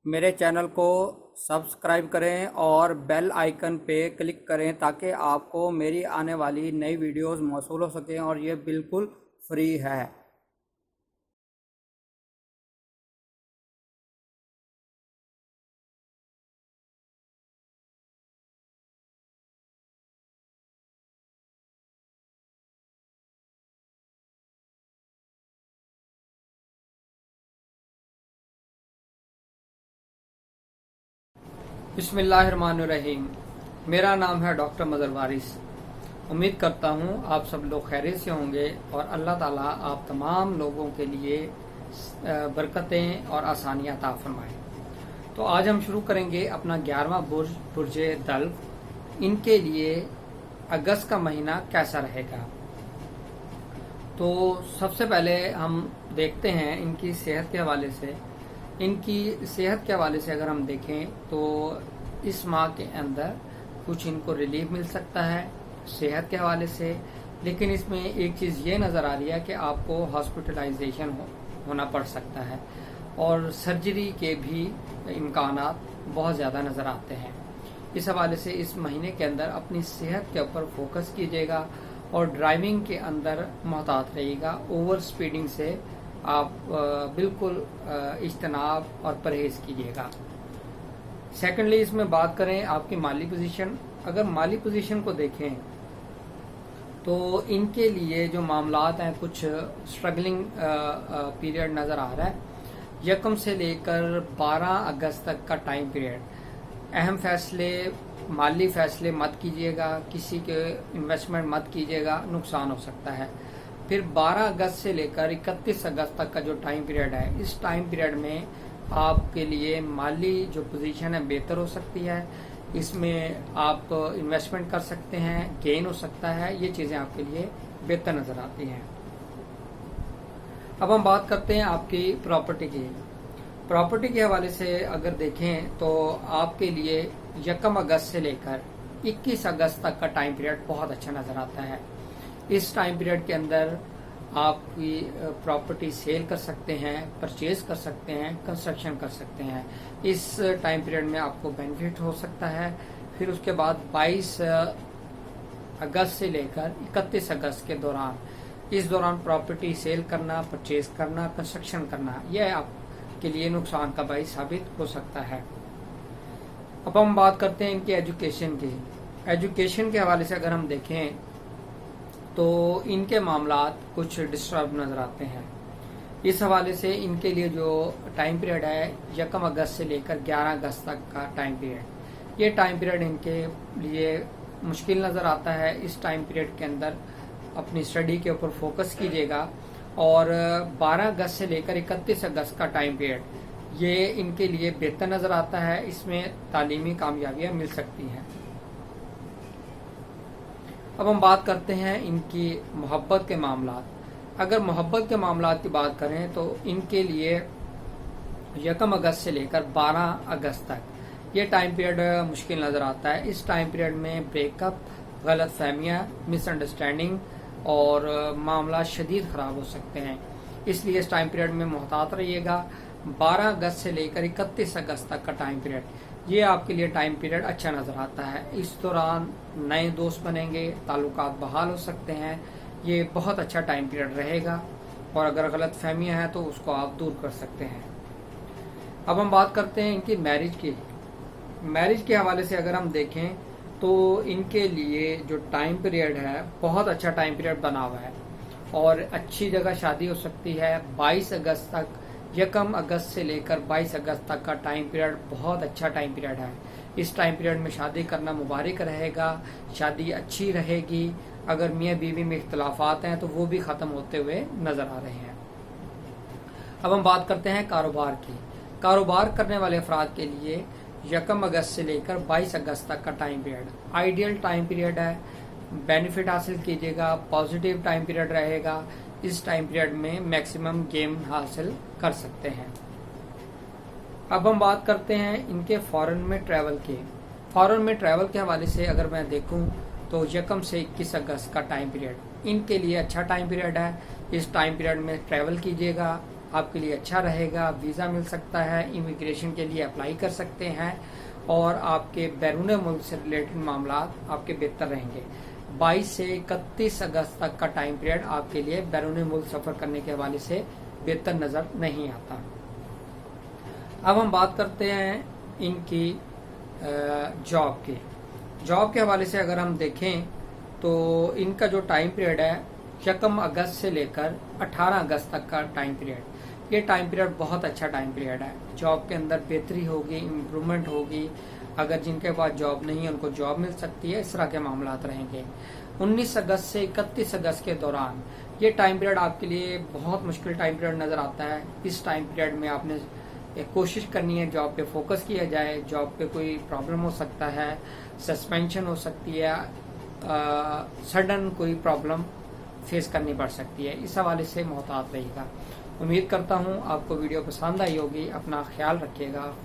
मेरे चैनल को सब्सक्राइब करें और बेल आइकन पे क्लिक करें ताकि आपको मेरी आने वाली नई वीडियोस मौसूल हो सकें और ये बिल्कुल फ्री है। बिस्मिल्लाहिर्रहमानिर्रहीम। मेरा नाम है डॉक्टर मदर वारिस। उम्मीद करता हूँ आप सब लोग खैरियत से होंगे और अल्लाह ताला आप तमाम लोगों के लिए बरकतें और आसानियाँ अता फरमाए। तो आज हम शुरू करेंगे अपना 11वां बुर्ज दल्व। इनके लिए अगस्त का महीना कैसा रहेगा। तो सबसे पहले हम देखते हैं इनकी सेहत के हवाले से। इनकी सेहत के हवाले से अगर हम देखें तो इस माह के अंदर कुछ इनको रिलीफ मिल सकता है सेहत के हवाले से, लेकिन इसमें एक चीज़ ये नज़र आ रही है कि आपको हॉस्पिटलाइजेशन होना पड़ सकता है और सर्जरी के भी इम्कानात बहुत ज़्यादा नज़र आते हैं। इस हवाले से इस महीने के अंदर अपनी सेहत के ऊपर फोकस कीजिएगा और ड्राइविंग के अंदर मोहतात रहिएगा। ओवर स्पीडिंग से आप बिल्कुल इज्तनाब और परहेज कीजिएगा। सेकेंडली इसमें बात करें आपकी माली पोजीशन। अगर माली पोजीशन को देखें तो इनके लिए जो मामलात हैं कुछ स्ट्रगलिंग पीरियड नज़र आ रहा है। यकम से लेकर 12 अगस्त तक का टाइम पीरियड। अहम फैसले माली फैसले मत कीजिएगा, किसी के इन्वेस्टमेंट मत कीजिएगा, नुकसान हो सकता है। फिर 12 अगस्त से लेकर 31 अगस्त तक का जो टाइम पीरियड है, इस टाइम पीरियड में आपके लिए माली जो पोजीशन है बेहतर हो सकती है। इसमें आप इन्वेस्टमेंट कर सकते हैं, गेन हो सकता है, ये चीज़ें आपके लिए बेहतर नज़र आती हैं। अब हम बात करते हैं आपकी प्रॉपर्टी की। प्रॉपर्टी के हवाले से अगर देखें तो आपके लिए यकम अगस्त से लेकर 21 अगस्त तक का टाइम पीरियड बहुत अच्छा नज़र आता है। इस टाइम पीरियड के अंदर आपकी प्रॉपर्टी सेल कर सकते हैं, परचेज कर सकते हैं, कंस्ट्रक्शन कर सकते हैं। इस टाइम पीरियड में आपको बेनिफिट हो सकता है। फिर उसके बाद 22 अगस्त से लेकर 31 अगस्त के दौरान, इस दौरान प्रॉपर्टी सेल करना, परचेज करना, कंस्ट्रक्शन करना, यह आपके लिए नुकसान का बाइस साबित हो सकता है। अब हम बात करते हैं इनकी एजुकेशन की। एजुकेशन के हवाले से अगर हम देखें तो इनके मामलात कुछ डिस्टर्ब नज़र आते हैं। इस हवाले से इनके लिए जो टाइम पीरियड है यकम अगस्त से लेकर 11 अगस्त तक का टाइम पीरियड, ये टाइम पीरियड इनके लिए मुश्किल नज़र आता है। इस टाइम पीरियड के अंदर अपनी स्टडी के ऊपर फोकस कीजिएगा और 12 अगस्त से लेकर 31 अगस्त का टाइम पीरियड ये इनके लिए बेहतर नज़र आता है। इसमें तालीमी कामयाबियाँ मिल सकती हैं। अब हम बात करते हैं इनकी मोहब्बत के मामलात। अगर मोहब्बत के मामलात की बात करें तो इनके लिए यकम अगस्त से लेकर 12 अगस्त तक ये टाइम पीरियड मुश्किल नज़र आता है। इस टाइम पीरियड में ब्रेकअप, गलत फहमियाँ, मिसअंडरस्टैंडिंग और मामला शदीद ख़राब हो सकते हैं। इसलिए इस टाइम पीरियड में मोहतात रहिएगा। 12 अगस्त से लेकर 31 अगस्त तक का टाइम पीरियड ये आपके लिए टाइम पीरियड अच्छा नज़र आता है। इस दौरान नए दोस्त बनेंगे, ताल्लुकात बहाल हो सकते हैं। ये बहुत अच्छा टाइम पीरियड रहेगा और अगर गलत फहमियाँ हैं तो उसको आप दूर कर सकते हैं। अब हम बात करते हैं इनकी मैरिज की। मैरिज के हवाले से अगर हम देखें तो इनके लिए जो टाइम पीरियड है बहुत अच्छा टाइम पीरियड बना हुआ है और अच्छी जगह शादी हो सकती है। 22 अगस्त तक, यकम अगस्त से लेकर 22 अगस्त तक का टाइम पीरियड बहुत अच्छा टाइम पीरियड है। इस टाइम पीरियड में शादी करना मुबारक रहेगा, शादी अच्छी रहेगी। अगर मियाँ बीवी में इख्तलाफात हैं तो वो भी ख़त्म होते हुए नज़र आ रहे हैं। अब हम बात करते हैं कारोबार की। कारोबार करने वाले अफराद के लिए यकम अगस्त से लेकर 22 अगस्त तक का time period ideal time period है। बेनिफिट हासिल कीजिएगा, पॉजिटिव टाइम पीरियड रहेगा। इस टाइम पीरियड में मैक्सिमम गेम हासिल कर सकते हैं। अब हम बात करते हैं इनके फॉरेन में ट्रैवल की। फॉरेन में ट्रैवल के हवाले से अगर मैं देखूं तो यकम से 21 अगस्त का टाइम पीरियड इनके लिए अच्छा टाइम पीरियड है। इस टाइम पीरियड में ट्रैवल कीजिएगा, آپ کے لیے اچھا رہے گا، ویزا مل سکتا ہے، امیگریشن کے لیے اپلائی کر سکتے ہیں اور آپ کے بیرون ملک سے ریلیٹڈ معاملات آپ کے بہتر رہیں گے۔ 22 سے 31 اگست تک کا ٹائم پیریڈ آپ کے لیے بیرون ملک سفر کرنے کے حوالے سے بہتر نظر نہیں آتا۔ اب ہم بات کرتے ہیں ان کی جاب کی۔ جاب کے حوالے سے اگر ہم دیکھیں تو ان کا جو ٹائم پیریڈ ہے 1 اگست سے لے کر 18 اگست تک کا ٹائم پیریڈ، یہ ٹائم پیریڈ بہت اچھا ٹائم پیریڈ ہے۔ جاب کے اندر بہتری ہوگی، امپرومنٹ ہوگی، اگر جن کے پاس جاب نہیں ہے ان کو جاب مل سکتی ہے، اس طرح کے معاملات رہیں گے۔ 19 اگست سے 31 اگست کے دوران یہ ٹائم پیریڈ آپ کے لیے بہت مشکل ٹائم پیریڈ نظر آتا ہے۔ اس ٹائم پیریڈ میں آپ نے کوشش کرنی ہے جاب پہ فوکس کیا جائے، جاب پہ کوئی پرابلم ہو سکتا ہے، سسپینشن ہو سکتی ہے، سڈن کوئی پرابلم فیس کرنی پڑ سکتی ہے، اس حوالے سے محتاط رہیے گا۔ امید کرتا ہوں آپ کو ویڈیو پسند آئی ہوگی، اپنا خیال رکھیے گا۔